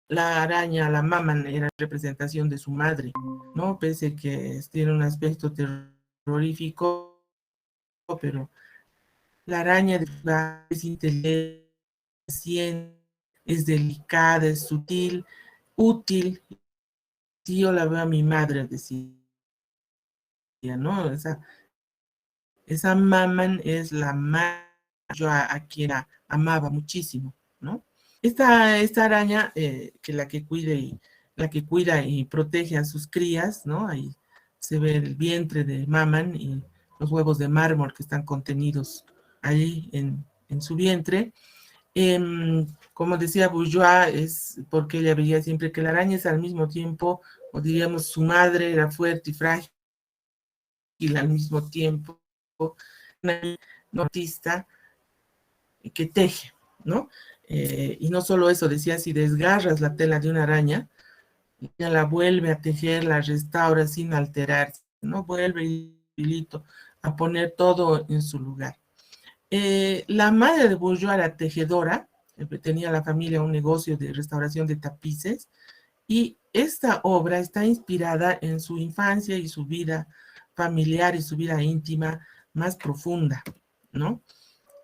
la araña, la maman, era representación de su madre, ¿no? Pese que tiene un aspecto terrorífico, pero la araña es inteligente, es delicada, es sutil, útil. Si yo la veo a mi madre, decía, ¿no? Esa maman es la madre yo a quien amaba muchísimo, ¿no? Esta araña, que la que cuida y protege a sus crías, ¿no? Ahí se ve el vientre de Maman y los huevos de mármol que están contenidos allí en su vientre. Como decía Bourgeois, es porque ella veía siempre que la araña es al mismo tiempo, o diríamos, su madre era fuerte y frágil al mismo tiempo, una artista que teje, ¿no? Y no solo eso, decía, si desgarras la tela de una araña, ella la vuelve a tejer, la restaura sin alterarse, ¿no? Vuelve hilito a poner todo en su lugar. La madre de Bourgeois era tejedora, tenía la familia un negocio de restauración de tapices, y esta obra está inspirada en su infancia y su vida familiar y su vida íntima más profunda, ¿no?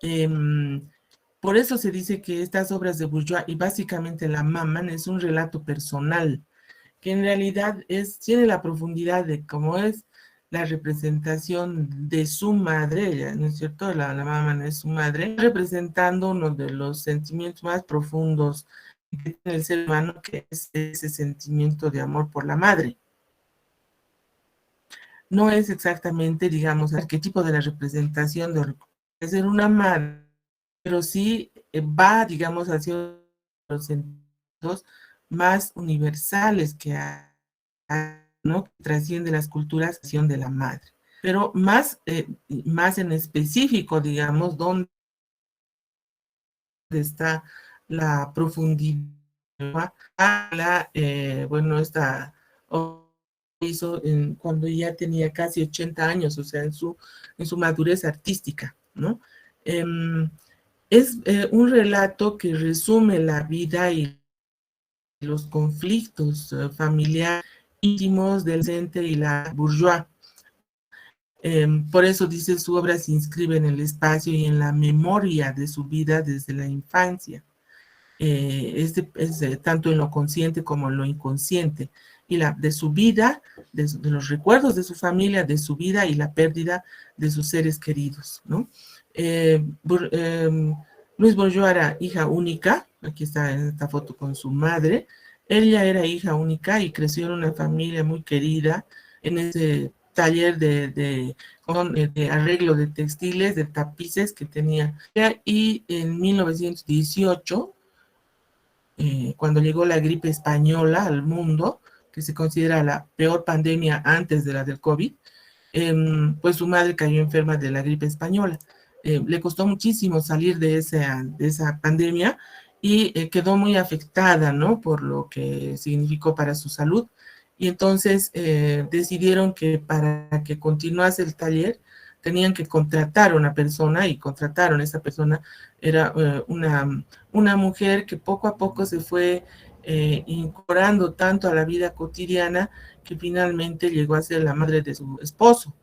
Eh, por eso se dice que estas obras de Bourgeois y básicamente La Maman es un relato personal, que en realidad tiene la profundidad de cómo es la representación de su madre, ¿no es cierto? La Maman es su madre, representando uno de los sentimientos más profundos que tiene el ser humano, que es ese sentimiento de amor por la madre. No es exactamente, digamos, el arquetipo de la representación de ser una madre, pero sí va, digamos, hacia los sentidos más universales que hay, ¿no? Que trasciende las culturas de la madre. Pero más en específico, digamos, dónde está la profundidad, bueno, esta hizo cuando ya tenía casi 80 años, o sea, en su madurez artística, ¿no? Es un relato que resume la vida y los conflictos familiares íntimos del docente y la bourgeois. Por eso dice, su obra se inscribe en el espacio y en la memoria de su vida desde la infancia. Tanto en lo consciente como en lo inconsciente, y de su vida, de los recuerdos de su familia, de su vida y la pérdida de sus seres queridos, ¿no? Luis Bourgeois era hija única, aquí está en esta foto con su madre. Ella era hija única y creció en una familia muy querida, en ese taller de arreglo de textiles, de tapices que tenía. Y en 1918, cuando llegó la gripe española al mundo, que se considera la peor pandemia antes de la del COVID, pues su madre cayó enferma de la gripe española. Le costó muchísimo salir de esa pandemia y quedó muy afectada, ¿no? Por lo que significó para su salud. Y entonces decidieron que para que continuase el taller tenían que contratar a una persona, y contrataron a esa persona. Era una mujer que poco a poco se fue incorporando tanto a la vida cotidiana, que finalmente llegó a ser la madre de su esposo,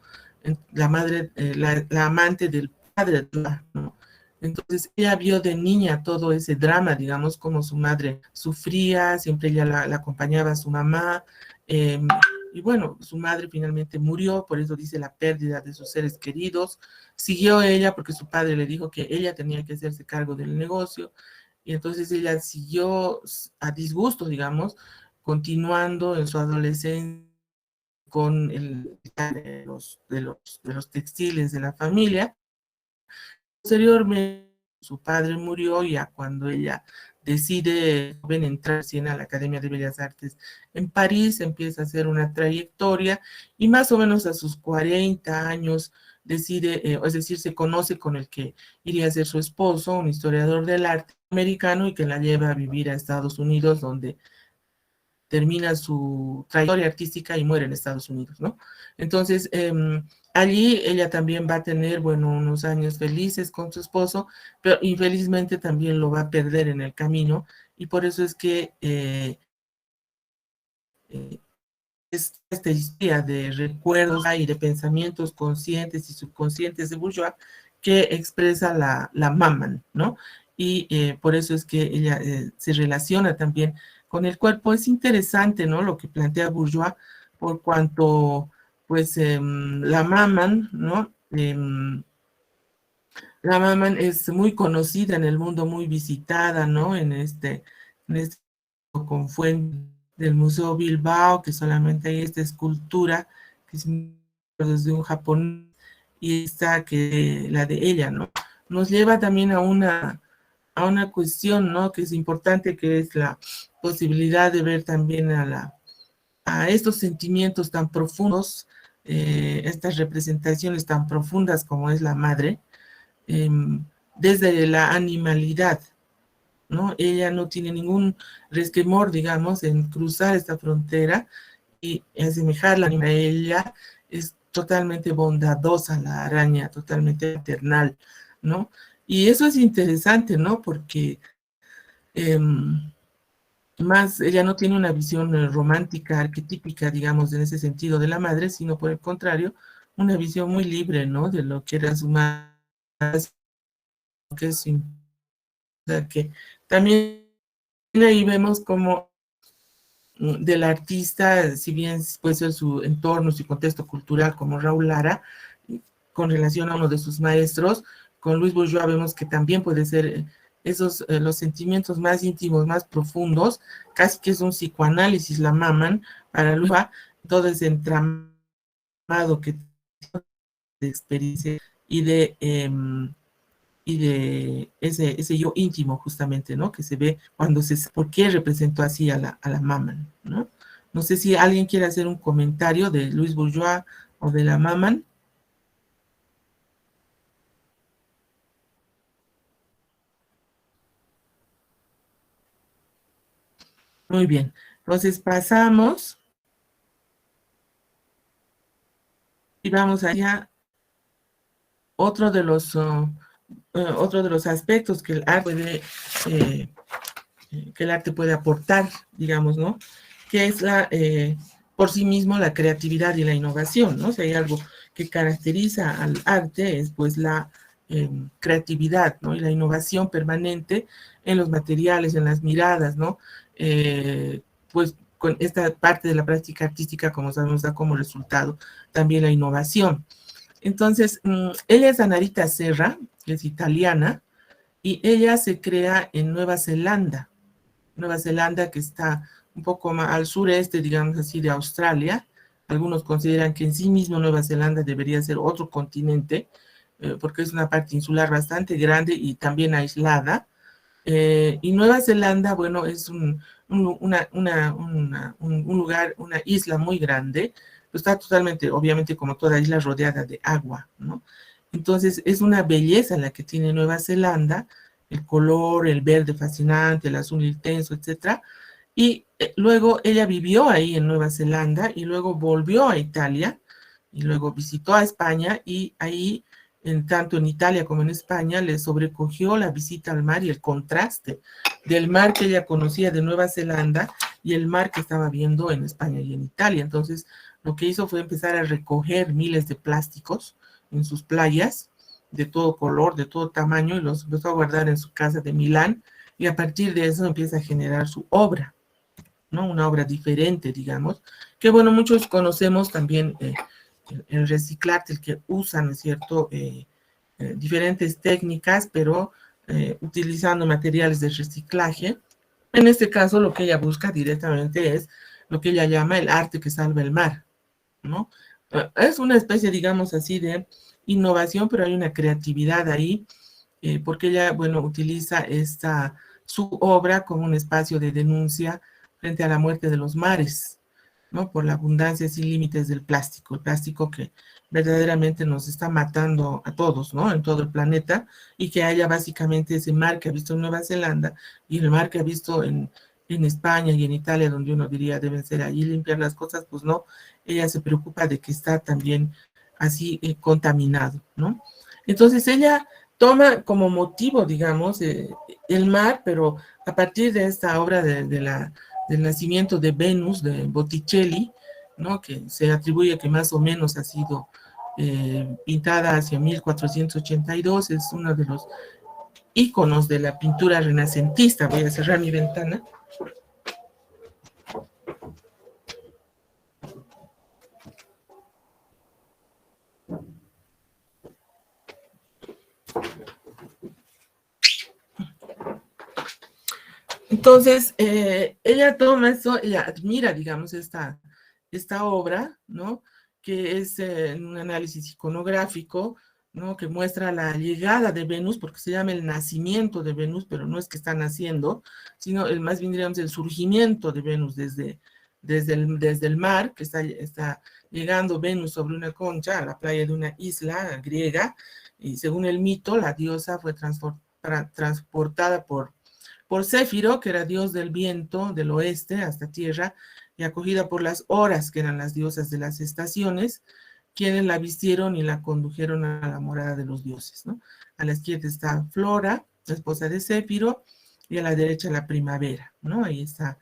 la madre, la amante del padre, ¿no? Entonces ella vio de niña todo ese drama, digamos, como su madre sufría, siempre ella la acompañaba a su mamá, eh, y bueno, su madre finalmente murió, por eso dice la pérdida de sus seres queridos. Siguió ella porque su padre le dijo que ella tenía que hacerse cargo del negocio, y entonces ella siguió a disgusto, digamos, continuando en su adolescencia con de los textiles de la familia. Posteriormente, su padre murió, ya cuando ella decide entrar a la Academia de Bellas Artes en París, empieza a hacer una trayectoria, y más o menos a sus 40 años decide, es decir, se conoce con el que iría a ser su esposo, un historiador del arte americano, y que la lleva a vivir a Estados Unidos, donde termina su trayectoria artística y muere en Estados Unidos, ¿no? Entonces, allí ella también va a tener, bueno, unos años felices con su esposo, pero infelizmente también lo va a perder en el camino, y por eso es que es esta historia de recuerdos y de pensamientos conscientes y subconscientes de Bourgeois que expresa la Maman, ¿no? Y por eso es que ella se relaciona también con el cuerpo. Es interesante, ¿no? Lo que plantea Bourgeois, por cuanto, pues, la Maman, ¿no? La Maman es muy conocida en el mundo, muy visitada, ¿no? En este con fuente del Museo Bilbao, que solamente hay esta escultura, que es desde un japonés, y esta que la de ella, ¿no? Nos lleva también a una cuestión, ¿no? Que es importante, que es la posibilidad de ver también a estos sentimientos tan profundos, estas representaciones tan profundas como es la madre, eh, desde la animalidad, ¿no? Ella no tiene ningún resquemor, digamos, en cruzar esta frontera y asemejarla a ella. Es totalmente bondadosa la araña, totalmente maternal, ¿no? Y eso es interesante, ¿no? Porque eh, más ella no tiene una visión romántica, arquetípica, digamos, en ese sentido de la madre, sino por el contrario, una visión muy libre, ¿no? De lo que era su madre, que es su, o sea, que también ahí vemos como del artista, si bien puede ser su entorno, su contexto cultural, como Raúl Lara, con relación a uno de sus maestros, con Luis Bourgeois vemos que también puede ser esos, los sentimientos más íntimos, más profundos, casi que es un psicoanálisis la Maman, para Luis Bourgeois, todo ese entramado que de experiencia y de ese yo íntimo, justamente, ¿no? Que se ve cuando ¿por qué representó así a la Maman, ¿no? No sé si alguien quiere hacer un comentario de Luis Bourgeois o de la Maman. Muy bien. Entonces pasamos y vamos allá. Otro de los aspectos eh, que el arte puede aportar, digamos, ¿no? Que es por sí mismo la creatividad y la innovación, ¿no? Si hay algo que caracteriza al arte es pues la creatividad, ¿no? Y la innovación permanente en los materiales, en las miradas, ¿no? Pues con esta parte de la práctica artística, como sabemos, da como resultado también la innovación. Entonces, ella es Anarita Serra, que es italiana, y ella se crea en Nueva Zelanda. Nueva Zelanda, que está un poco más al sureste, digamos así, de Australia. Algunos consideran que en sí mismo Nueva Zelanda debería ser otro continente, porque es una parte insular bastante grande y también aislada. Y Nueva Zelanda, bueno, es un lugar, una isla muy grande, está totalmente, obviamente, como toda isla, rodeada de agua, ¿no? Entonces, es una belleza la que tiene Nueva Zelanda, el color, el verde fascinante, el azul intenso, etcétera. Y luego ella vivió ahí en Nueva Zelanda y luego volvió a Italia y luego visitó a España y ahí, tanto en Italia como en España, le sobrecogió la visita al mar y el contraste del mar que ella conocía de Nueva Zelanda y el mar que estaba viendo en España y en Italia. Entonces, lo que hizo fue empezar a recoger miles de plásticos en sus playas, de todo color, de todo tamaño, y los empezó a guardar en su casa de Milán, y a partir de eso empieza a generar su obra, ¿no? Una obra diferente, digamos, que bueno, muchos conocemos también el reciclarte, el que usan, ¿no es cierto?, diferentes técnicas, pero utilizando materiales de reciclaje. En este caso, lo que ella busca directamente es lo que ella llama el arte que salva el mar, ¿no? Es una especie, digamos así, de innovación, pero hay una creatividad ahí, porque ella, bueno, utiliza su obra como un espacio de denuncia frente a la muerte de los mares, ¿no? Por la abundancia sin límites del plástico, el plástico que verdaderamente nos está matando a todos, ¿no? En todo el planeta, y que haya básicamente ese mar que ha visto en Nueva Zelanda y el mar que ha visto en España y en Italia, donde uno diría deben ser ahí limpiar las cosas, pues no, ella se preocupa de que está también así contaminado, ¿no? Entonces ella toma como motivo, digamos, el mar, pero a partir de esta obra del nacimiento de Venus, de Botticelli, ¿no? Que se atribuye que más o menos ha sido pintada hacia 1482, es uno de los íconos de la pintura renacentista. Voy a cerrar mi ventana. Entonces, ella toma eso, ella admira, digamos, esta obra, ¿no? Que es un análisis iconográfico, ¿no? Que muestra la llegada de Venus, porque se llama el nacimiento de Venus, pero no es que está naciendo, sino más bien, diríamos, el surgimiento de Venus desde el mar, que está llegando Venus sobre una concha a la playa de una isla griega, y según el mito, la diosa fue transportada por Céfiro, que era dios del viento del oeste hasta tierra, y acogida por las horas, que eran las diosas de las estaciones, quienes la vistieron y la condujeron a la morada de los dioses, ¿no? A la izquierda está Flora, la esposa de Céfiro, y a la derecha la primavera, ¿no? Ahí está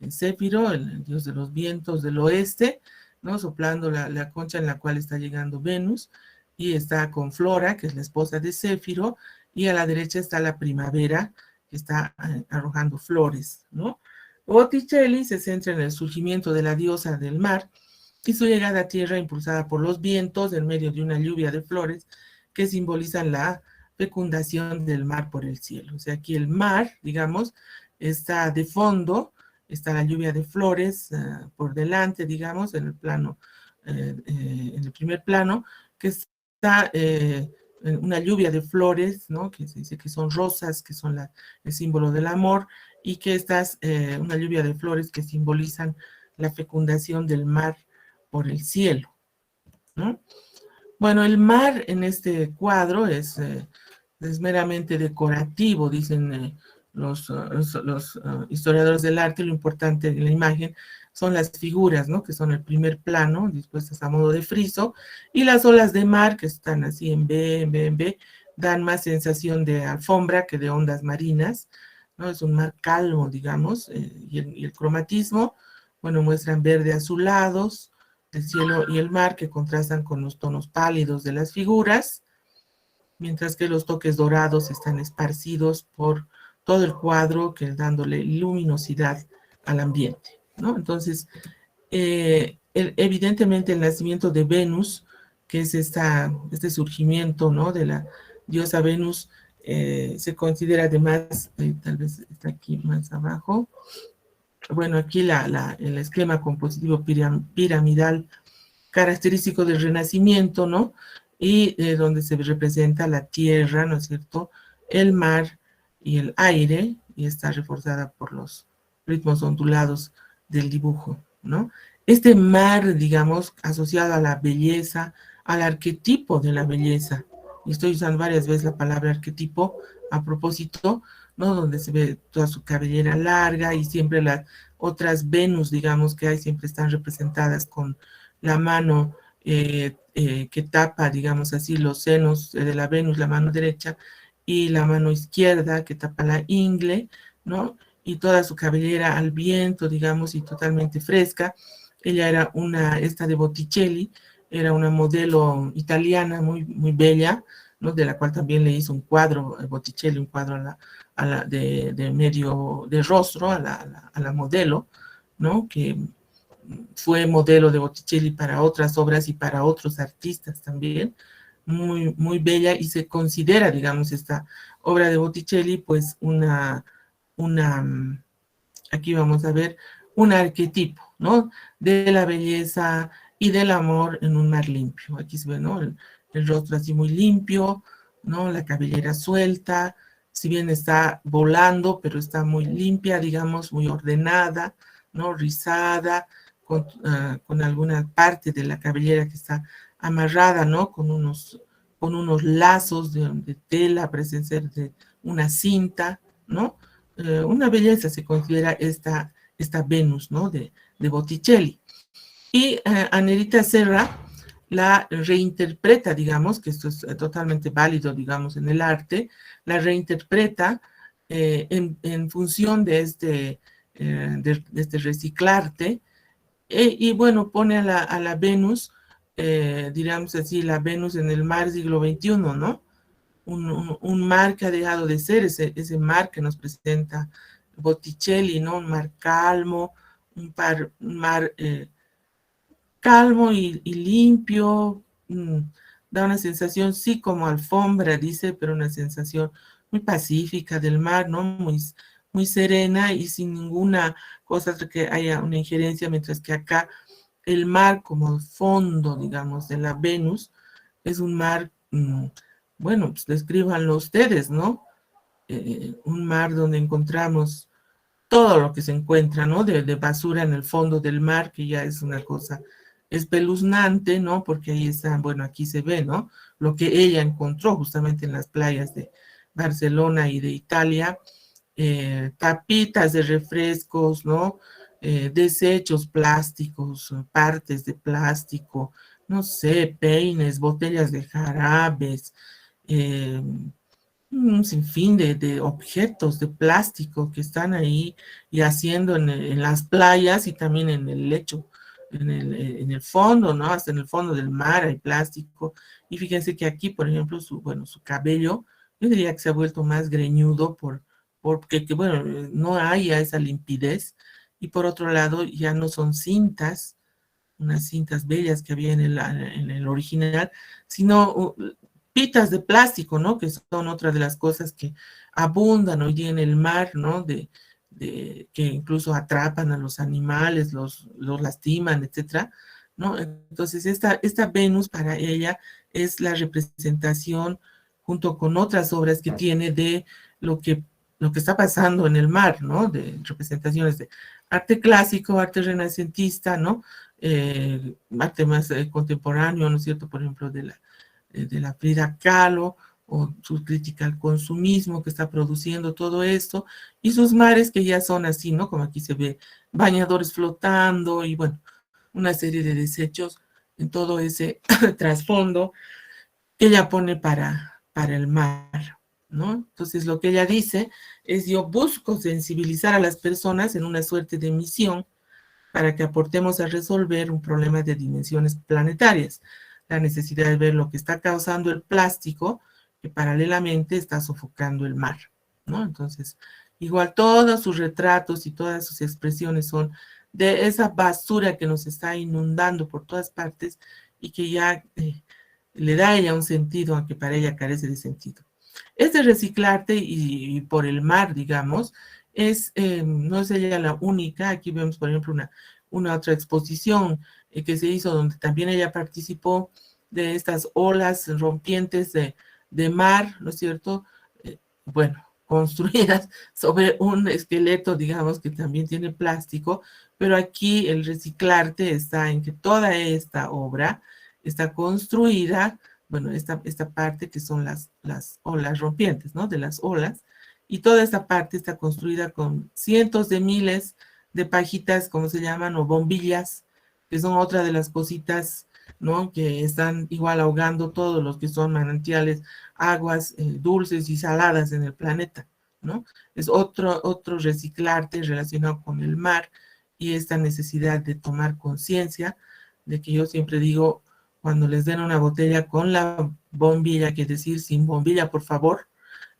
Céfiro, el dios de los vientos del oeste, ¿no? Soplando la concha en la cual está llegando Venus, y está con Flora, que es la esposa de Céfiro, y a la derecha está la primavera, que está arrojando flores, ¿no? Botticelli se centra en el surgimiento de la diosa del mar y su llegada a tierra impulsada por los vientos en medio de una lluvia de flores que simbolizan la fecundación del mar por el cielo. O sea, aquí el mar, digamos, está de fondo, está la lluvia de flores por delante, digamos, en el plano, en el primer plano, que está una lluvia de flores, ¿no? Que se dice que son rosas, que son el símbolo del amor, y que estas, una lluvia de flores que simbolizan la fecundación del mar por el cielo, ¿no? Bueno, el mar en este cuadro es meramente decorativo, dicen los historiadores del arte. Lo importante de la imagen son las figuras, ¿no? Que son el primer plano, dispuestas a modo de friso, y las olas de mar, que están así en B, en B, en B, dan más sensación de alfombra que de ondas marinas, ¿no? Es un mar calmo, digamos, y el cromatismo, bueno, muestran verde azulados, el cielo y el mar, que contrastan con los tonos pálidos de las figuras, mientras que los toques dorados están esparcidos por todo el cuadro, que dándole luminosidad al ambiente, ¿no? Entonces, evidentemente el nacimiento de Venus, que es este surgimiento, ¿no? De la diosa Venus, se considera además, tal vez está aquí más abajo, bueno, aquí el esquema compositivo piramidal característico del Renacimiento, ¿no? Y donde se representa la tierra, ¿no es cierto?, el mar y el aire, y está reforzada por los ritmos ondulados del dibujo, ¿no? Este mar, digamos, asociado a la belleza, al arquetipo de la belleza, y estoy usando varias veces la palabra arquetipo a propósito, ¿no? Donde se ve toda su cabellera larga, y siempre las otras Venus, digamos, que hay, siempre están representadas con la mano que tapa, digamos así, los senos de la Venus, la mano derecha, y la mano izquierda que tapa la ingle, ¿no? Y toda su cabellera al viento, digamos, y totalmente fresca. Ella era esta de Botticelli, era una modelo italiana muy, muy bella, ¿no? De la cual también le hizo un cuadro, Botticelli, un cuadro de medio de rostro a la modelo, ¿no? Que fue modelo de Botticelli para otras obras y para otros artistas también, muy, muy bella, y se considera, digamos, esta obra de Botticelli, pues aquí vamos a ver, un arquetipo, ¿no? De la belleza y del amor en un mar limpio. Aquí se ve, ¿no? El rostro así muy limpio, ¿no? La cabellera suelta, si bien está volando, pero está muy limpia, digamos, muy ordenada, ¿no? Rizada, con alguna parte de la cabellera que está amarrada, ¿no? Con unos lazos de tela, parece ser de una cinta, ¿no? Una belleza se considera esta Venus, ¿no? De Botticelli. Y Anerita Serra la reinterpreta, digamos, que esto es totalmente válido, digamos, en el arte, la reinterpreta en función de este reciclarte, y bueno, pone a la Venus, digamos así, la Venus en el mar siglo XXI, ¿no? Un mar que ha dejado de ser ese mar que nos presenta Botticelli, ¿no? Un mar calmo, un mar calmo y limpio, da una sensación, sí, como alfombra, dice, pero una sensación muy pacífica del mar, ¿no? Muy serena y sin ninguna cosa que haya una injerencia, mientras que acá el mar como fondo, digamos, de la Venus, es un mar, bueno, pues descríbanlo ustedes, ¿no? Un mar donde encontramos todo lo que se encuentra, ¿no? De basura en el fondo del mar, que ya es una cosa espeluznante, ¿no? Porque ahí está, bueno, aquí se ve, ¿no? Lo que ella encontró justamente en las playas de Barcelona y de Italia, tapitas de refrescos, ¿no? Desechos plásticos, partes de plástico, no sé, peines, botellas de jarabes, eh, un sinfín de objetos de plástico que están ahí y haciendo en las playas y también en el lecho, en el fondo, ¿no? Hasta en el fondo del mar hay plástico. Y fíjense que aquí, por ejemplo, bueno, su cabello, yo diría que se ha vuelto más greñudo porque, bueno, no haya esa limpidez. Y por otro lado, ya no son cintas, unas cintas bellas que había en el original, sino pitas de plástico, ¿no? Que son otra de las cosas que abundan hoy día en el mar, ¿no? Que incluso atrapan a los animales, los lastiman, etcétera, ¿no? Entonces, esta Venus para ella es la representación, junto con otras obras que tiene de lo que, lo que está pasando en el mar, ¿no? De representaciones de arte clásico, arte renacentista, ¿no? Arte más contemporáneo, ¿no es cierto? Por ejemplo, de la Frida Kahlo, o su crítica al consumismo que está produciendo todo esto, y sus mares que ya son así, ¿no? Como aquí se ve, bañadores flotando, y bueno, una serie de desechos en todo ese trasfondo que ella pone para el mar, ¿no? Entonces lo que ella dice es: yo busco sensibilizar a las personas en una suerte de misión para que aportemos a resolver un problema de dimensiones planetarias, la necesidad de ver lo que está causando el plástico que paralelamente está sofocando el mar, ¿no? Entonces, igual todos sus retratos y todas sus expresiones son de esa basura que nos está inundando por todas partes y que ya le da a ella un sentido, aunque para ella carece de sentido. Este reciclarte y por el mar, digamos, no es ella la única. Aquí vemos, por ejemplo, una otra exposición que se hizo donde también ella participó de estas olas rompientes de mar, ¿no es cierto? Bueno, construidas sobre un esqueleto, digamos, que también tiene plástico, pero aquí el reciclarte está en que toda esta obra está construida, bueno, esta parte que son las olas rompientes, ¿no? De las olas, y toda esta parte está construida con cientos de miles de pajitas, como se llaman, o bombillas, que son otra de las cositas, ¿no? Que están igual ahogando todos los que son manantiales, aguas dulces y saladas en el planeta, ¿no? Es otro reciclarte relacionado con el mar y esta necesidad de tomar conciencia de que yo siempre digo, cuando les den una botella con la bombilla, que decir sin bombilla, por favor,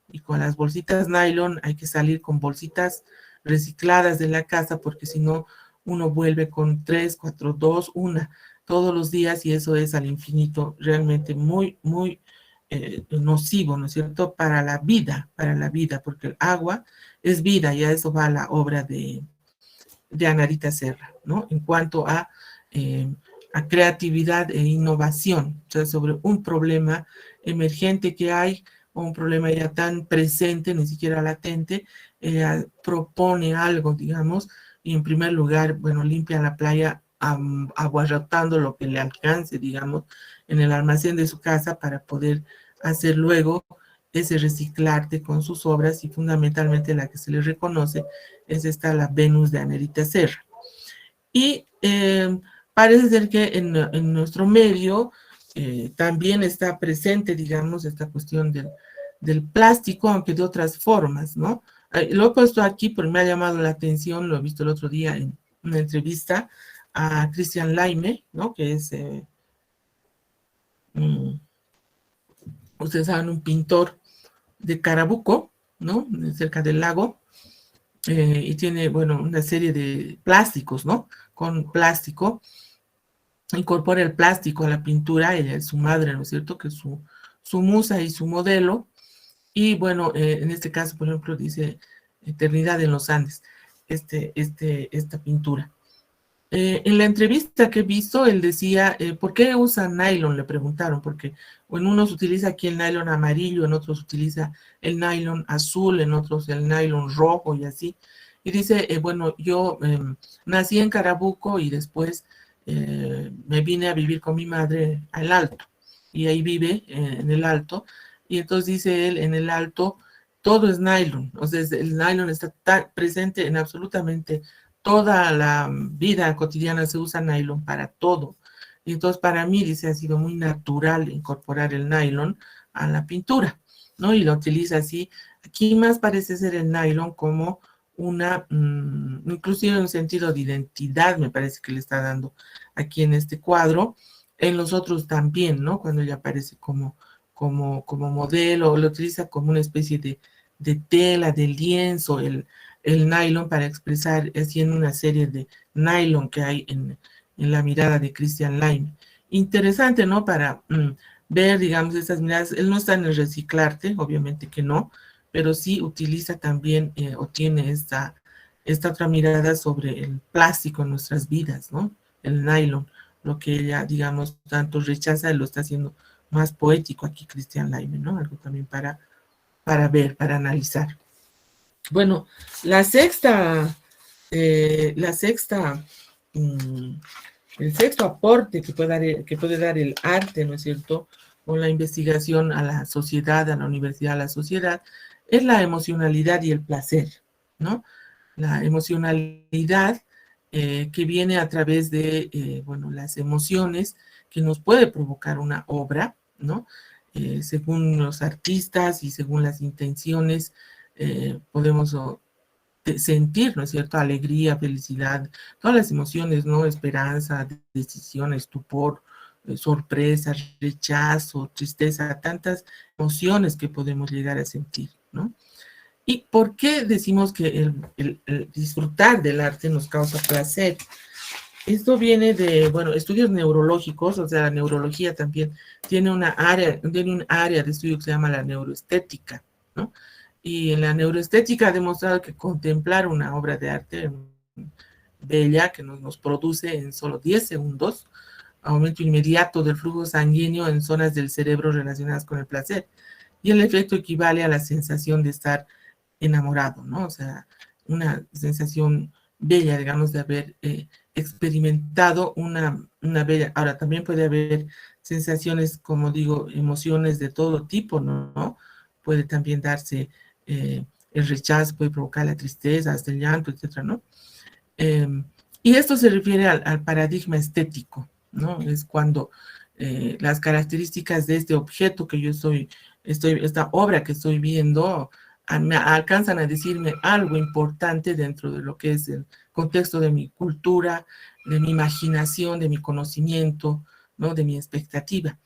y con las bolsitas nylon hay que salir con bolsitas recicladas de la casa, porque si no, uno vuelve con 3, 4, 2, 1 todos los días, y eso es al infinito realmente muy nocivo, ¿no es cierto? Para la vida, porque el agua es vida, y a eso va la obra de Anarita Serra, ¿no? En cuanto a creatividad e innovación, o sea, sobre un problema emergente que hay, o un problema ya tan presente, ni siquiera latente, ella propone algo, digamos, y en primer lugar, bueno, limpia la playa aguarrotando lo que le alcance, digamos, en el almacén de su casa para poder hacer luego ese reciclarte con sus obras, y fundamentalmente la que se le reconoce es esta, la Venus de Anarita Serra. Y parece ser que en nuestro medio también está presente, digamos, esta cuestión del plástico, aunque de otras formas, ¿no? Lo he puesto aquí porque me ha llamado la atención, lo he visto el otro día en una entrevista a Christian Laime, ¿no? Que es, ustedes saben, un pintor de Carabuco, ¿no? Cerca del lago, y tiene, bueno, una serie de plásticos, ¿no? Con plástico, incorpora el plástico a la pintura, ella es su madre, ¿no es cierto? Que es su musa y su modelo, y bueno, en este caso, por ejemplo, dice Eternidad en los Andes, esta pintura. En la entrevista que he visto, él decía, ¿por qué usan nylon? Le preguntaron, porque en unos utiliza aquí el nylon amarillo, en otros utiliza el nylon azul, en otros el nylon rojo y así. Y dice, bueno, yo nací en Carabuco y después me vine a vivir con mi madre al Alto. Y ahí vive en el Alto. Y entonces dice él, en el Alto todo es nylon. O sea, el nylon está presente en absolutamente toda la vida cotidiana, se usa nylon para todo. Y entonces para mí, dice, ha sido muy natural incorporar el nylon a la pintura, ¿no? Y lo utiliza así. Aquí más parece ser el nylon como una, inclusive un sentido de identidad, me parece que le está dando aquí en este cuadro. En los otros también, ¿no? Cuando ella aparece como modelo, lo utiliza como una especie de tela, de lienzo, el nylon para expresar, haciendo una serie de nylon que hay en la mirada de Christian Lime. Interesante, ¿no? Para ver, digamos, esas miradas. Él no está en el reciclarte, obviamente que no, pero sí utiliza también o tiene esta otra mirada sobre el plástico en nuestras vidas, ¿no? El nylon, lo que ella, digamos, tanto rechaza, lo está haciendo más poético aquí Christian Lime, ¿no? Algo también para ver, para analizar. Bueno, la sexta, la sexta, mm, el sexto aporte que puede dar el arte, ¿no es cierto?, con la investigación a la sociedad, a la universidad, a la sociedad, es la emocionalidad y el placer, ¿no? La emocionalidad que viene a través de, bueno, las emociones que nos puede provocar una obra, ¿no? Según los artistas y según las intenciones, podemos sentir, ¿no es cierto?, alegría, felicidad, todas las emociones, ¿no? Esperanza, decisión, estupor, sorpresa, rechazo, tristeza, tantas emociones que podemos llegar a sentir, ¿no? ¿Y por qué decimos que el disfrutar del arte nos causa placer? Esto viene de, bueno, estudios neurológicos, o sea, la neurología también tiene tiene un área de estudio que se llama la neuroestética, ¿no? Y en la neuroestética ha demostrado que contemplar una obra de arte bella que nos produce en solo 10 segundos aumento inmediato del flujo sanguíneo en zonas del cerebro relacionadas con el placer. Y el efecto equivale a la sensación de estar enamorado, ¿no? O sea, una sensación bella, digamos, de haber experimentado una bella. Ahora, también puede haber sensaciones, como digo, emociones de todo tipo, ¿no? Puede también darse el rechazo, puede provocar la tristeza, hasta el llanto, etcétera, ¿no? Eh, y esto se refiere al paradigma estético, ¿no? Es cuando las características de este objeto que yo esta obra que estoy viendo, me alcanzan a decirme algo importante dentro de lo que es el contexto de mi cultura, de mi imaginación, de mi conocimiento, ¿no? De mi expectativa.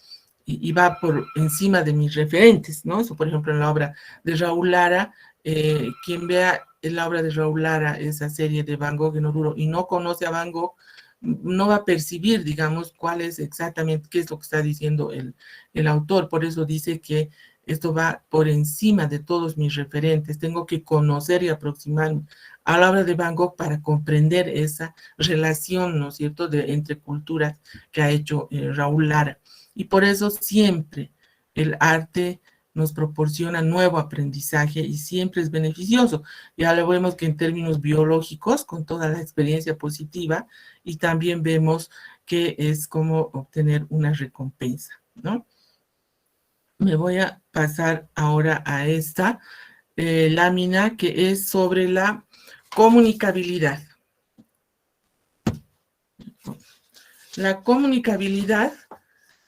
Y va por encima de mis referentes, ¿no? Eso, por ejemplo, en la obra de Raúl Lara, quien vea la obra de Raúl Lara, esa serie de Van Gogh en Oruro, y no conoce a Van Gogh, no va a percibir, digamos, cuál es exactamente, qué es lo que está diciendo el autor. Por eso dice que esto va por encima de todos mis referentes. Tengo que conocer y aproximarme a la obra de Van Gogh para comprender esa relación, ¿no es cierto?, entre culturas que ha hecho Raúl Lara. Y por eso siempre el arte nos proporciona nuevo aprendizaje y siempre es beneficioso. Ya lo vemos que en términos biológicos, con toda la experiencia positiva, y también vemos que es como obtener una recompensa, ¿no? Me voy a pasar ahora a esta lámina que es sobre la comunicabilidad. La comunicabilidad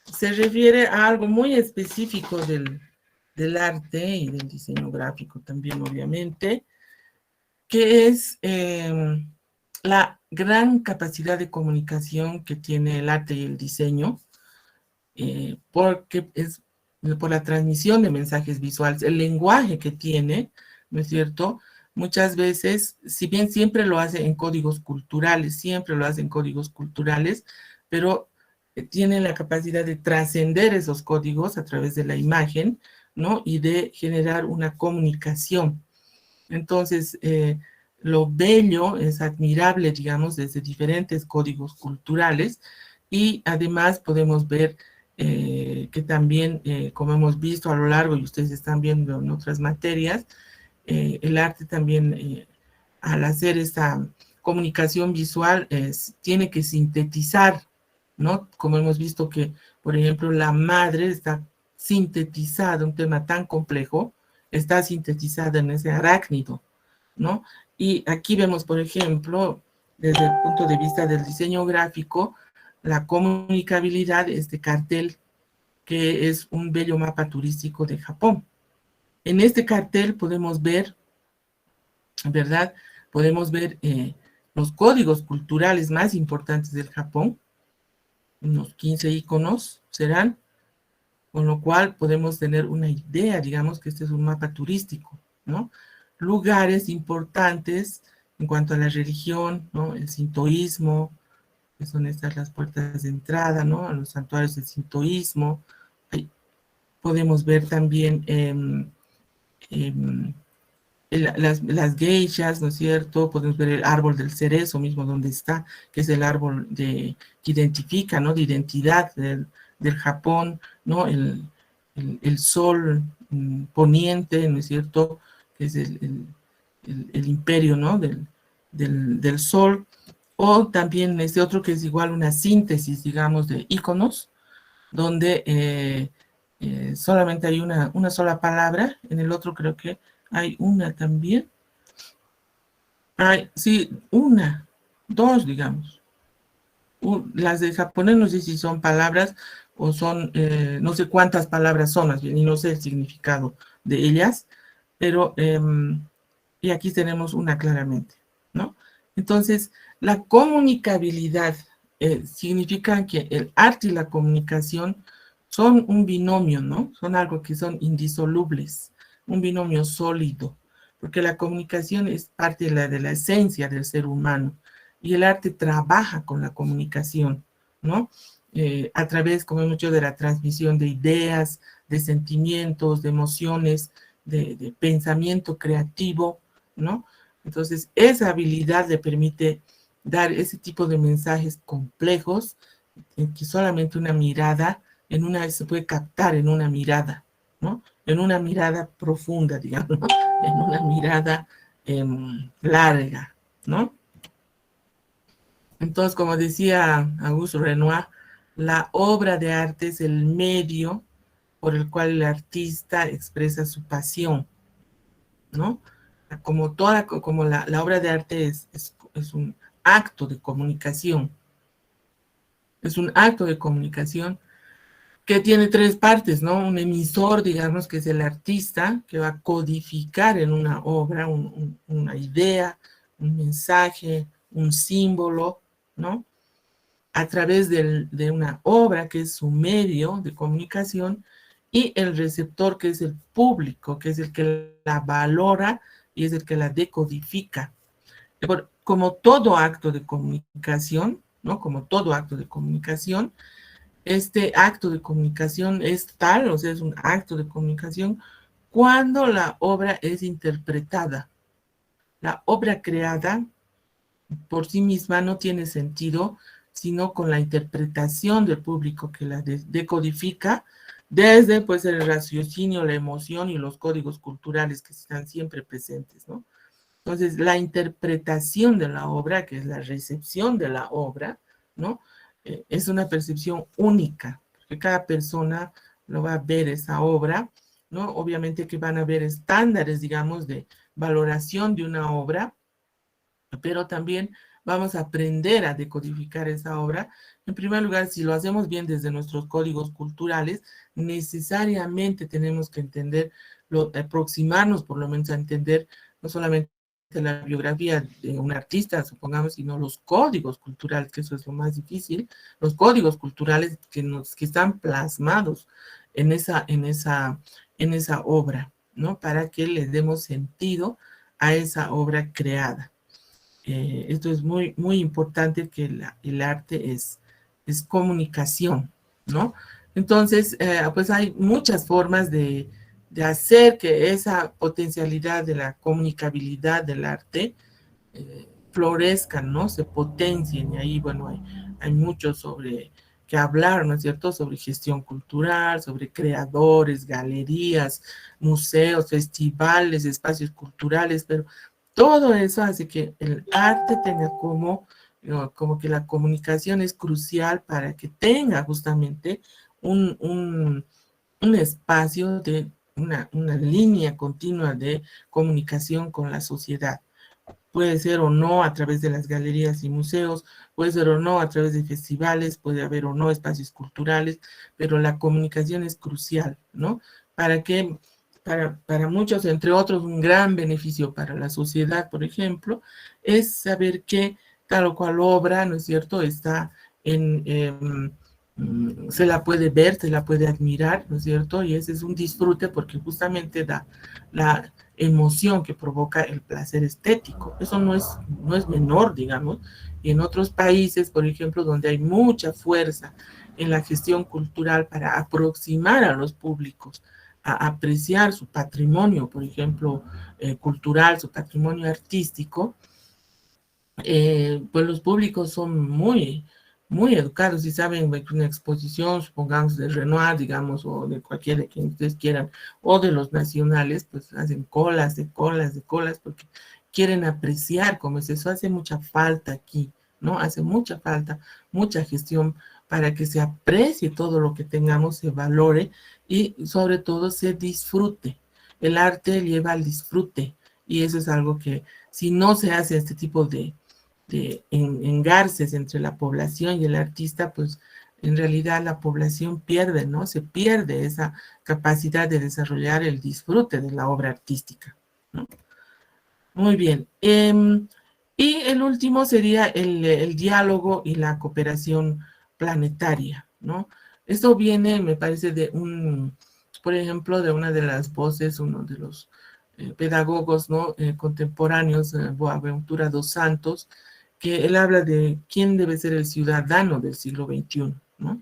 se refiere a algo muy específico del arte y del diseño gráfico también, obviamente, que es la gran capacidad de comunicación que tiene el arte y el diseño, porque es por la transmisión de mensajes visuales, el lenguaje que tiene, ¿no es cierto? Muchas veces, si bien siempre lo hace en códigos culturales, siempre lo hace en códigos culturales, pero tiene la capacidad de trascender esos códigos a través de la imagen, ¿no? Y de generar una comunicación. Entonces, lo bello es admirable, digamos, desde diferentes códigos culturales y además podemos ver que también, como hemos visto a lo largo y ustedes están viendo en otras materias, el arte también, al hacer esta comunicación visual, tiene que sintetizar, ¿no? Como hemos visto que, por ejemplo, la madre está sintetizada, un tema tan complejo, está sintetizada en ese arácnido, ¿no? Y aquí vemos, por ejemplo, desde el punto de vista del diseño gráfico, la comunicabilidad, este cartel, que es un bello mapa turístico de Japón. En este cartel podemos ver, ¿verdad? Podemos ver los códigos culturales más importantes del Japón, unos 15 iconos serán, con lo cual podemos tener una idea, digamos que este es un mapa turístico, ¿no? Lugares importantes en cuanto a la religión, ¿no? El sintoísmo, que son estas las puertas de entrada, ¿no? A los santuarios del sintoísmo. Ahí podemos ver también las geishas, ¿no es cierto? Podemos ver el árbol del cerezo mismo donde está, que es el árbol que identifica, ¿no? De identidad del Japón, ¿no? El sol poniente, ¿no es cierto? Que es el imperio, ¿no? Del sol. O también este otro que es igual una síntesis, digamos, de iconos, donde solamente hay una sola palabra, en el otro creo que hay una también. Hay, sí, una, dos, digamos. Las de japonés no sé si son palabras o son, no sé cuántas palabras son, más bien, y no sé el significado de ellas, pero, y aquí tenemos una claramente, ¿no? Entonces, la comunicabilidad significa que el arte y la comunicación son un binomio, ¿no? Son algo que son indisolubles, un binomio sólido, porque la comunicación es parte de la esencia del ser humano y el arte trabaja con la comunicación, ¿no? A través, como hemos dicho, de la transmisión de ideas, de sentimientos, de emociones, de pensamiento creativo, ¿no? Entonces, esa habilidad le permite dar ese tipo de mensajes complejos en que solamente una mirada, se puede captar en una mirada, ¿no? En una mirada profunda, digamos, ¿no? En una mirada larga, ¿no? Entonces, como decía Auguste Renoir, la obra de arte es el medio por el cual el artista expresa su pasión, ¿no? Como la obra de arte es un acto de comunicación, es un acto de comunicación que tiene tres partes, ¿no? Un emisor, digamos, que es el artista, que va a codificar en una obra una idea, un mensaje, un símbolo, ¿no? A través de una obra que es su medio de comunicación y el receptor que es el público, que es el que la valora y es el que la decodifica. Como todo acto de comunicación, ¿no? Como todo acto de comunicación, este acto de comunicación es tal, o sea, es un acto de comunicación cuando la obra es interpretada. La obra creada por sí misma no tiene sentido, sino con la interpretación del público que la decodifica desde pues el raciocinio, la emoción y los códigos culturales que están siempre presentes, ¿no? Entonces, la interpretación de la obra, que es la recepción de la obra, ¿no? Es una percepción única, porque cada persona lo va a ver esa obra, ¿no? Obviamente que van a haber estándares, digamos, de valoración de una obra, pero también vamos a aprender a decodificar esa obra. En primer lugar, si lo hacemos bien desde nuestros códigos culturales, necesariamente tenemos que entender, aproximarnos por lo menos a entender no solamente la biografía de un artista, supongamos, sino los códigos culturales, que eso es lo más difícil, los códigos culturales que están plasmados en esa obra, ¿no? Para que le demos sentido a esa obra creada. Esto es muy, muy importante, que el arte es comunicación, ¿no? Entonces, pues hay muchas formas de hacer que esa potencialidad de la comunicabilidad del arte florezcan, ¿no? Se potencien. Y ahí, bueno, hay mucho sobre que hablar, ¿no es cierto? Sobre gestión cultural, sobre creadores, galerías, museos, festivales, espacios culturales, pero todo eso hace que el arte tenga ¿no? Como que la comunicación es crucial para que tenga justamente un espacio de una línea continua de comunicación con la sociedad. Puede ser o no a través de las galerías y museos, puede ser o no a través de festivales, puede haber o no espacios culturales, pero la comunicación es crucial, ¿no? Para que, para muchos, entre otros, un gran beneficio para la sociedad, por ejemplo, es saber que tal o cual obra, ¿no es cierto?, está se la puede ver, se la puede admirar, ¿no es cierto? Y ese es un disfrute porque justamente da la emoción que provoca el placer estético. Eso no es menor, digamos. Y en otros países, por ejemplo, donde hay mucha fuerza en la gestión cultural para aproximar a los públicos a apreciar su patrimonio, por ejemplo, cultural, su patrimonio artístico, pues los públicos son muy, muy educados y saben que una exposición, supongamos de Renoir, digamos, o de cualquiera de quien ustedes quieran, o de los nacionales, pues hacen colas de colas de colas porque quieren apreciar cómo es eso. Hace mucha falta aquí, ¿no? Hace mucha falta, mucha gestión para que se aprecie todo lo que tengamos, se valore y sobre todo se disfrute. El arte lleva al disfrute y eso es algo que si no se hace este tipo de engarces entre la población y el artista, pues en realidad la población pierde, ¿no? Se pierde esa capacidad de desarrollar el disfrute de la obra artística, ¿no? Muy bien. Y el último sería el diálogo y la cooperación planetaria, ¿no? Esto viene, me parece, por ejemplo, de una de las voces, uno de los pedagogos, ¿no? Contemporáneos, Boaventura dos Santos, que él habla de quién debe ser el ciudadano del siglo XXI, ¿no?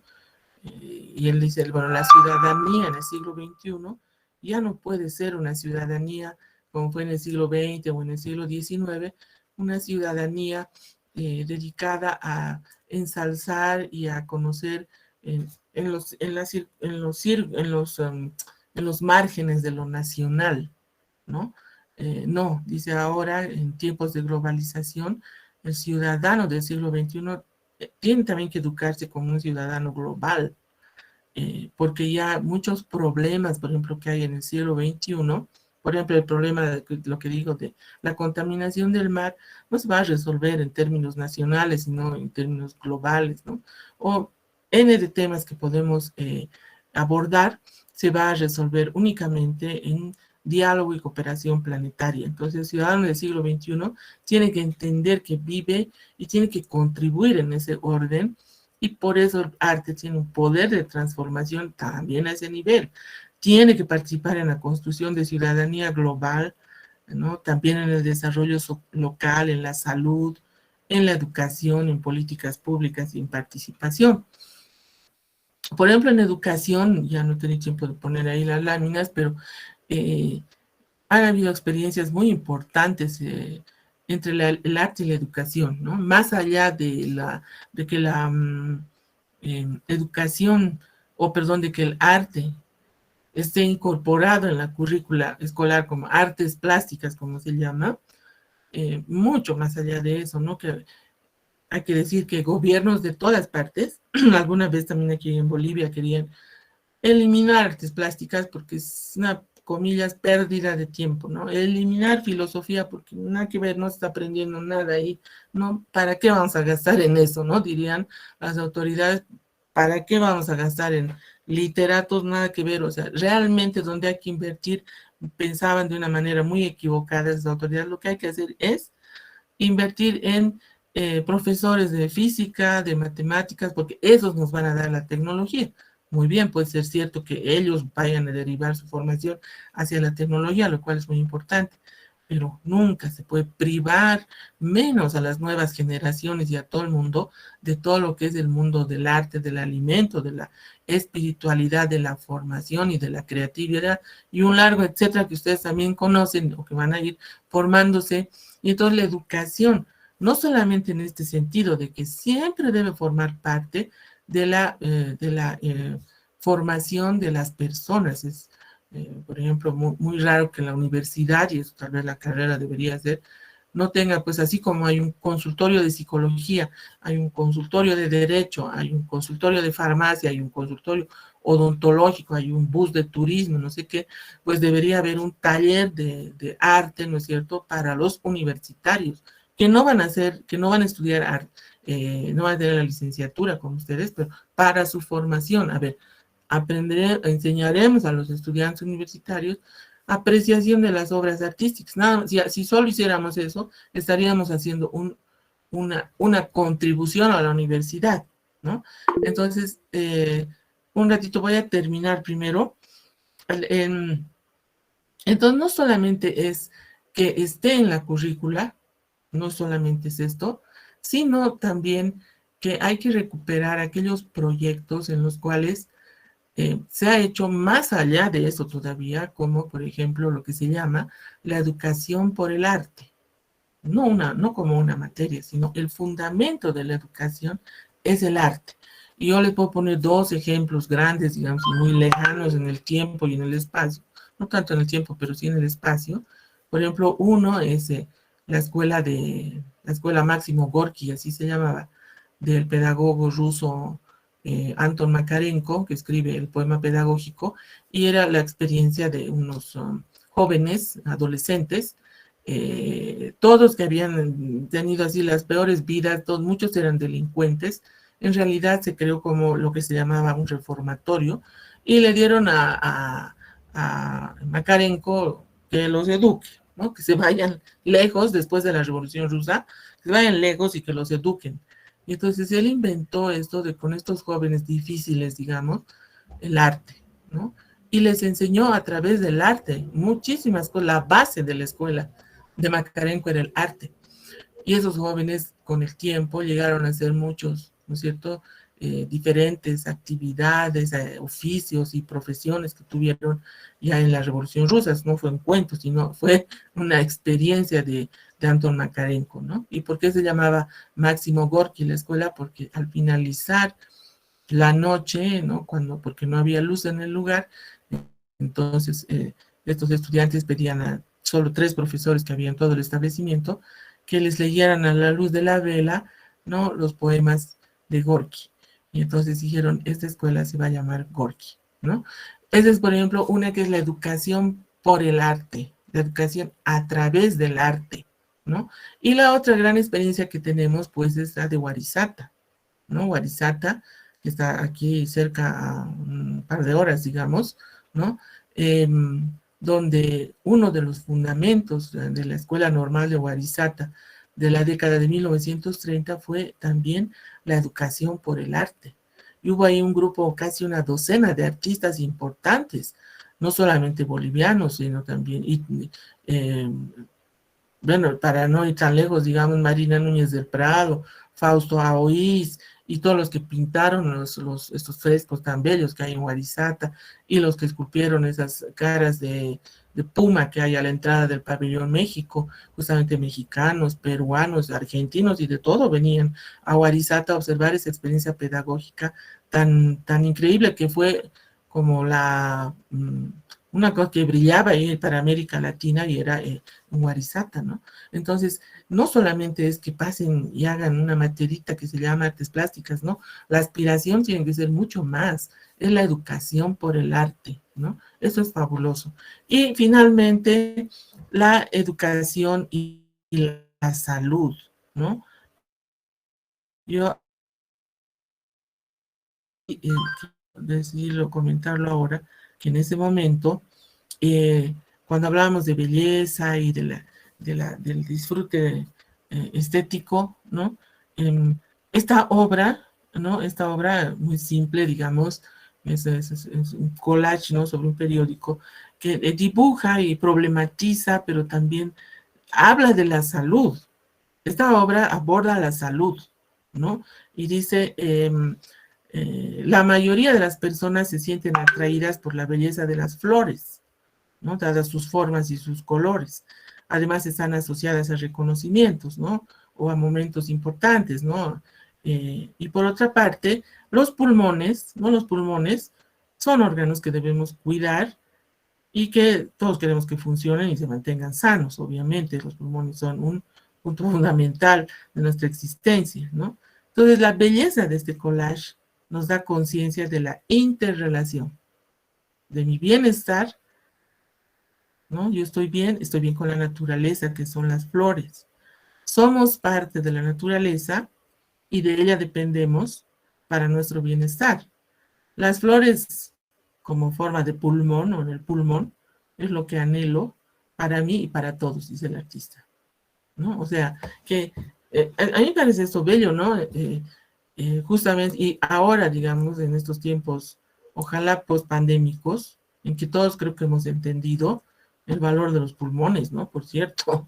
Y él dice, bueno, la ciudadanía en el siglo XXI ya no puede ser una ciudadanía como fue en el siglo XX o en el siglo XIX, una ciudadanía dedicada a ensalzar y a conocer en los márgenes de lo nacional, ¿no? No, dice ahora, en tiempos de globalización, el ciudadano del siglo XXI tiene también que educarse como un ciudadano global, porque ya muchos problemas, por ejemplo, que hay en el siglo XXI, por ejemplo, el problema de lo que digo de la contaminación del mar, no se va a resolver en términos nacionales, sino en términos globales, ¿no? O N de temas que podemos abordar, se va a resolver únicamente en diálogo y cooperación planetaria. Entonces, el ciudadano del siglo XXI tiene que entender que vive y tiene que contribuir en ese orden, y por eso el arte tiene un poder de transformación también a ese nivel. Tiene que participar en la construcción de ciudadanía global, ¿no? También en el desarrollo local, en la salud, en la educación, en políticas públicas y en participación. Por ejemplo, en educación, ya no tenía tiempo de poner ahí las láminas, pero eh, han habido experiencias muy importantes entre el arte y la educación, ¿no? Más allá de que la educación, o perdón, de que el arte esté incorporado en la currícula escolar como artes plásticas, como se llama, mucho más allá de eso, ¿no? Que hay que decir que gobiernos de todas partes, alguna vez también aquí en Bolivia querían eliminar artes plásticas porque es una comillas, pérdida de tiempo, ¿no? Eliminar filosofía, porque nada que ver, no se está aprendiendo nada ahí, ¿no? ¿Para qué vamos a gastar en eso, no? Dirían las autoridades, ¿para qué vamos a gastar en literatos? Nada que ver, o sea, realmente donde hay que invertir, pensaban de una manera muy equivocada esas autoridades, lo que hay que hacer es invertir en profesores de física, de matemáticas, porque esos nos van a dar la tecnología. Muy bien, puede ser cierto que ellos vayan a derivar su formación hacia la tecnología, lo cual es muy importante, pero nunca se puede privar, menos a las nuevas generaciones y a todo el mundo, de todo lo que es el mundo del arte, del alimento, de la espiritualidad, de la formación y de la creatividad, y un largo etcétera que ustedes también conocen o que van a ir formándose. Y entonces la educación, no solamente en este sentido de que siempre debe formar parte de la formación de las personas. Es, por ejemplo, muy raro que la universidad, y eso tal vez la carrera debería ser, no tenga, pues así como hay un consultorio de psicología, hay un consultorio de derecho, hay un consultorio de farmacia, hay un consultorio odontológico, hay un bus de turismo, no sé qué, pues debería haber un taller de arte, ¿no es cierto?, para los universitarios, que no van a hacer, que no van a estudiar arte, no van a tener la licenciatura con ustedes, pero para su formación, a ver, enseñaremos a los estudiantes universitarios apreciación de las obras artísticas. Nada, si solo hiciéramos eso, estaríamos haciendo una contribución a la universidad, ¿no? Entonces, un ratito voy a terminar primero. Entonces, no solamente es que esté en la currícula, no solamente es esto, sino también que hay que recuperar aquellos proyectos en los cuales se ha hecho más allá de eso todavía, como por ejemplo lo que se llama la educación por el arte. No como una materia, sino el fundamento de la educación es el arte. Y yo les puedo poner dos ejemplos grandes, digamos, muy lejanos en el tiempo y en el espacio. No tanto en el tiempo, pero sí en el espacio. Por ejemplo, uno es la escuela Máximo Gorki, así se llamaba, del pedagogo ruso Anton Makarenko, que escribe el poema pedagógico, y era la experiencia de unos jóvenes, adolescentes, todos que habían tenido así las peores vidas, muchos eran delincuentes. En realidad se creó como lo que se llamaba un reformatorio y le dieron a Makarenko que los eduque, ¿no? Que se vayan lejos después de la Revolución Rusa, que se vayan lejos y que los eduquen. Y entonces él inventó esto de con estos jóvenes difíciles, digamos, el arte, ¿no? Y les enseñó a través del arte muchísimas cosas, la base de la escuela de Makarenko era el arte. Y esos jóvenes con el tiempo llegaron a hacer muchos, ¿no es cierto?, diferentes actividades, oficios y profesiones que tuvieron ya en la Revolución Rusa. No fue un cuento, sino fue una experiencia de Anton Makarenko, ¿no? ¿Y por qué se llamaba Máximo Gorki la escuela? Porque al finalizar la noche, ¿no? Porque no había luz en el lugar, entonces estos estudiantes pedían a solo 3 profesores que había en todo el establecimiento que les leyeran a la luz de la vela, ¿no?, los poemas de Gorki. Y entonces dijeron, esta escuela se va a llamar Gorki, ¿no? Esa es, por ejemplo, una que es la educación por el arte, la educación a través del arte, ¿no? Y la otra gran experiencia que tenemos, pues, es la de Warisata, ¿no? Warisata, que está aquí cerca a un par de horas, digamos, ¿no? Eh, donde uno de los fundamentos de la Escuela Normal de Warisata de la década de 1930 fue también la educación por el arte. Y hubo ahí un grupo, casi una docena de artistas importantes, no solamente bolivianos, sino también, eh, bueno, para no ir tan lejos, digamos, Marina Núñez del Prado, Fausto Aoiz, y todos los que pintaron estos frescos tan bellos que hay en Warisata, y los que esculpieron esas caras de puma que hay a la entrada del pabellón México, justamente mexicanos, peruanos, argentinos y de todo venían a Warisata a observar esa experiencia pedagógica tan increíble que fue como una cosa que brillaba ahí para América Latina y era Huarizata, ¿no? Entonces, no solamente es que pasen y hagan una materita que se llama artes plásticas, ¿no? La aspiración tiene que ser mucho más, es la educación por el arte, ¿no? Eso es fabuloso. Y finalmente, la educación y la salud, ¿no? Yo quiero decirlo, comentarlo ahora, que en ese momento, eh, cuando hablábamos de belleza y del disfrute estético, ¿no? Esta obra, ¿no? Esta obra muy simple, digamos, es un collage, ¿no? Sobre un periódico que dibuja y problematiza, pero también habla de la salud. Esta obra aborda la salud, ¿no? Y dice, la mayoría de las personas se sienten atraídas por la belleza de las flores, ¿no? Dadas sus formas y sus colores. Además están asociadas a reconocimientos, ¿no? O a momentos importantes, ¿no? Y por otra parte, los pulmones, ¿no? Los pulmones son órganos que debemos cuidar y que todos queremos que funcionen y se mantengan sanos, obviamente. Los pulmones son un punto fundamental de nuestra existencia, ¿no? Entonces, la belleza de este collage nos da conciencia de la interrelación de mi bienestar, ¿no? Yo estoy bien con la naturaleza, que son las flores. Somos parte de la naturaleza y de ella dependemos para nuestro bienestar. Las flores como forma de pulmón o en el pulmón es lo que anhelo para mí y para todos, dice el artista, ¿no? O sea, que a mí me parece esto bello, ¿no? Justamente, y ahora, digamos, en estos tiempos, ojalá post-pandémicos, en que todos creo que hemos entendido el valor de los pulmones, ¿no? Por cierto,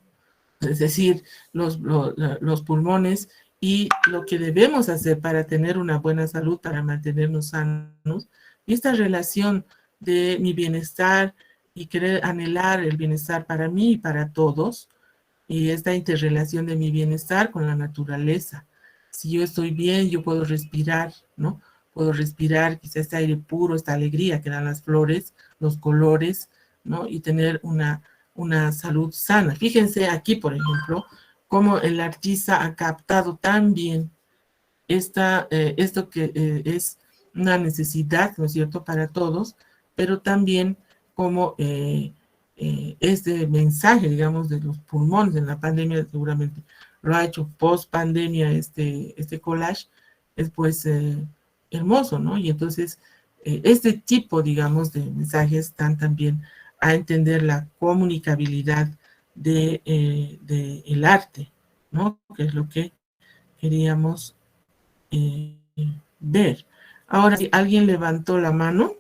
es decir, los pulmones y lo que debemos hacer para tener una buena salud, para mantenernos sanos, y esta relación de mi bienestar y querer anhelar el bienestar para mí y para todos, y esta interrelación de mi bienestar con la naturaleza. Si yo estoy bien, yo puedo respirar, ¿no? Puedo respirar quizá este aire puro, esta alegría que dan las flores, los colores, ¿no? Y tener una salud sana. Fíjense aquí, por ejemplo, cómo el artista ha captado tan bien esto que es una necesidad, ¿no es cierto?, para todos, pero también como este mensaje, digamos, de los pulmones en la pandemia, seguramente lo ha hecho post pandemia este collage, es pues hermoso, ¿no? Y entonces este tipo, digamos, de mensajes están también a entender la comunicabilidad de el arte, ¿no? Que es lo que queríamos eh, ver. Ahora, si alguien levantó la mano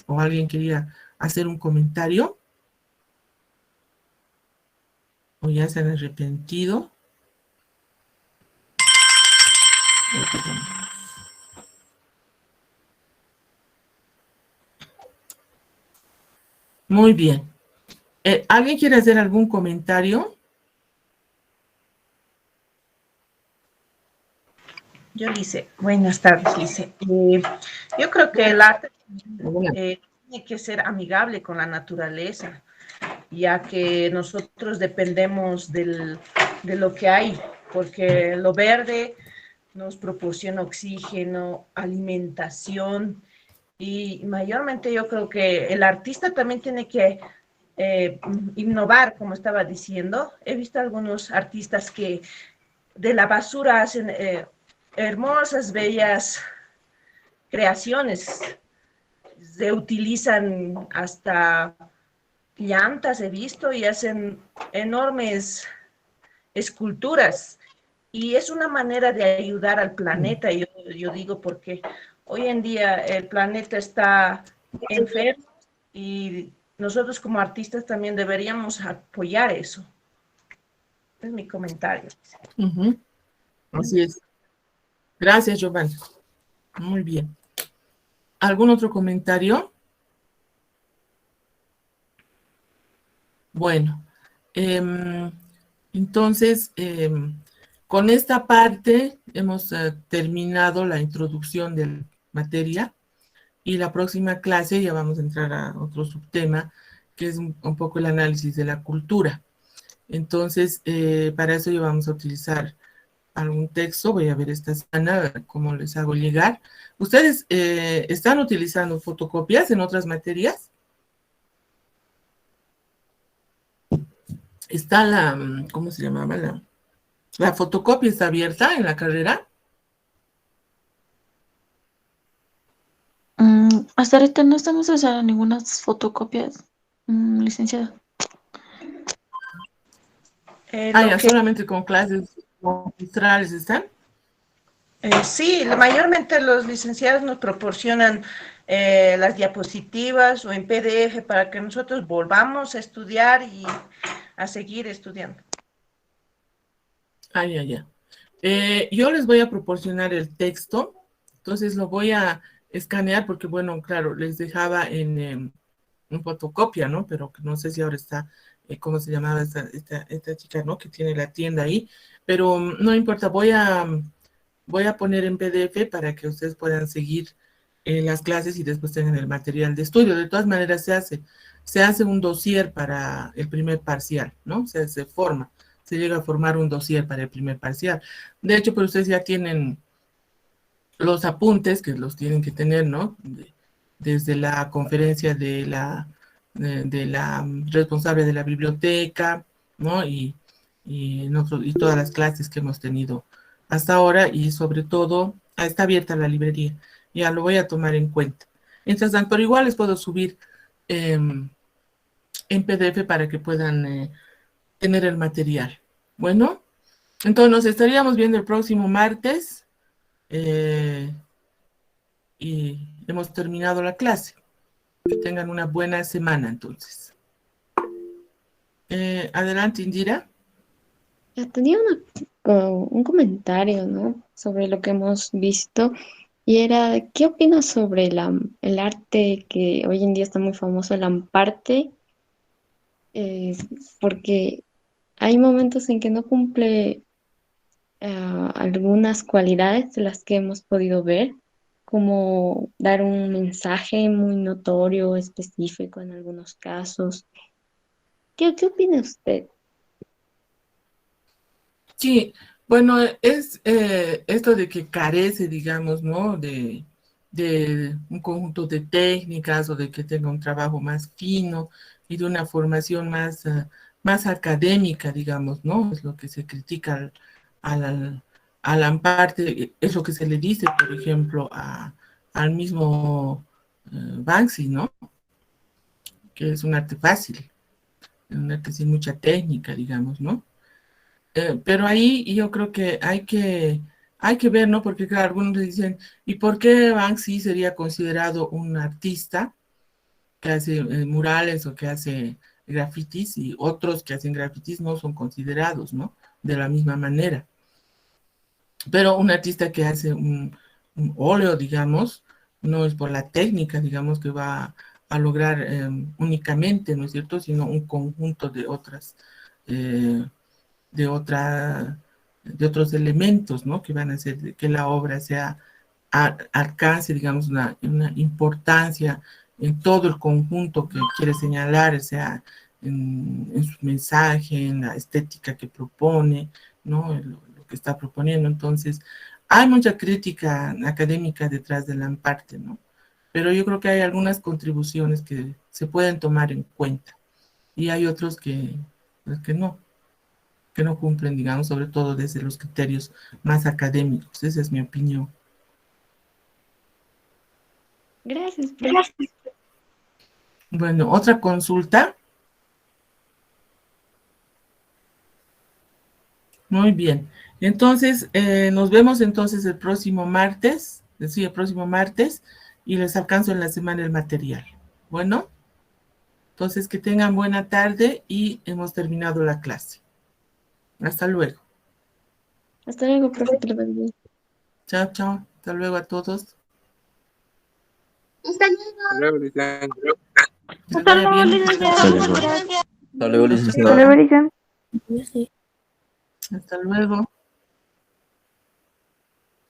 o alguien quería hacer un comentario o ya se han arrepentido. Muy bien. ¿Alguien quiere hacer algún comentario? Yo, Lice, buenas tardes, Lice. Yo creo que el arte tiene que ser amigable con la naturaleza, ya que nosotros dependemos de lo que hay, porque lo verde nos proporciona oxígeno, alimentación, y mayormente yo creo que el artista también tiene que innovar, como estaba diciendo. He visto algunos artistas que de la basura hacen hermosas, bellas creaciones. Se utilizan hasta llantas, he visto, y hacen enormes esculturas. Y es una manera de ayudar al planeta, yo digo, porque hoy en día el planeta está enfermo y nosotros como artistas también deberíamos apoyar eso. Es mi comentario. Así es. Gracias, Giovanni. Muy bien. ¿Algún otro comentario? Bueno, entonces, con esta parte hemos terminado la introducción de la materia y la próxima clase ya vamos a entrar a otro subtema que es un poco el análisis de la cultura. Entonces, para eso ya vamos a utilizar algún texto. Voy a ver esta semana cómo les hago llegar. ¿Ustedes están utilizando fotocopias en otras materias? Está ¿cómo se llamaba? La fotocopia está abierta en la carrera. Hasta ahorita no estamos usando ninguna fotocopias, licenciada. Ya, solamente con clases magistrales están. Sí, mayormente los licenciados nos proporcionan las diapositivas o en PDF para que nosotros volvamos a estudiar y a seguir estudiando. Ya. Yo les voy a proporcionar el texto, entonces lo voy a escanear porque, bueno, claro, les dejaba en fotocopia, ¿no? Pero no sé si ahora está, ¿cómo se llamaba esta chica, ¿no? Que tiene la tienda ahí, pero no importa, voy a poner en PDF para que ustedes puedan seguir las clases y después tengan el material de estudio. De todas maneras, se hace un dossier para el primer parcial, ¿no? Se llega a formar un dossier para el primer parcial. De hecho, pues ustedes ya tienen los apuntes que los tienen que tener, ¿no? Desde la conferencia de la responsable de la biblioteca, ¿no? Y todas las clases que hemos tenido hasta ahora, y sobre todo, está abierta la librería. Ya lo voy a tomar en cuenta. Mientras tanto, pero igual les puedo subir en PDF para que puedan tener el material. Bueno, entonces nos estaríamos viendo el próximo martes y hemos terminado la clase. Que tengan una buena semana entonces. Adelante, Indira. Tenía un comentario, ¿no? Sobre lo que hemos visto y era, ¿qué opinas sobre el arte que hoy en día está muy famoso, el amparte? Porque hay momentos en que no cumple algunas cualidades de las que hemos podido ver, como dar un mensaje muy notorio, específico en algunos casos. ¿Qué opina usted? Sí, bueno, es esto de que carece, digamos, ¿no? De un conjunto de técnicas o de que tenga un trabajo más fino y de una formación más académica, digamos, ¿no? Es lo que se critica al Amparte, es lo que se le dice, por ejemplo, al mismo Banksy, ¿no? Que es un arte fácil, un arte sin mucha técnica, digamos, ¿no? Pero ahí yo creo que hay que ver, ¿no? Porque claro, algunos dicen, ¿y por qué Banksy sería considerado un artista que hace murales o que hace grafitis y otros que hacen grafitis no son considerados, ¿no? De la misma manera. Pero un artista que hace un óleo, digamos, no es por la técnica, digamos, que va a lograr únicamente, ¿no es cierto? Sino un conjunto de eh, de otra, de otros elementos, ¿no? Que van a hacer que la obra alcance, digamos, una importancia en todo el conjunto que quiere señalar, sea en su mensaje, en la estética que propone, ¿no? Lo que está proponiendo. Entonces, hay mucha crítica académica detrás de la Amparte, ¿no? Pero yo creo que hay algunas contribuciones que se pueden tomar en cuenta y hay otros pues, que no cumplen, digamos, sobre todo desde los criterios más académicos. Esa es mi opinión. Gracias, Bueno, otra consulta. Muy bien. Entonces, nos vemos entonces el próximo martes, sí, el próximo martes, y les alcanzo en la semana el material. Bueno, entonces que tengan buena tarde y hemos terminado la clase. Hasta luego. Hasta luego, profe. Chao, chao. Hasta luego a todos. Hasta luego, Licenciada. Hasta luego, Hasta luego, licenciada. Hasta luego.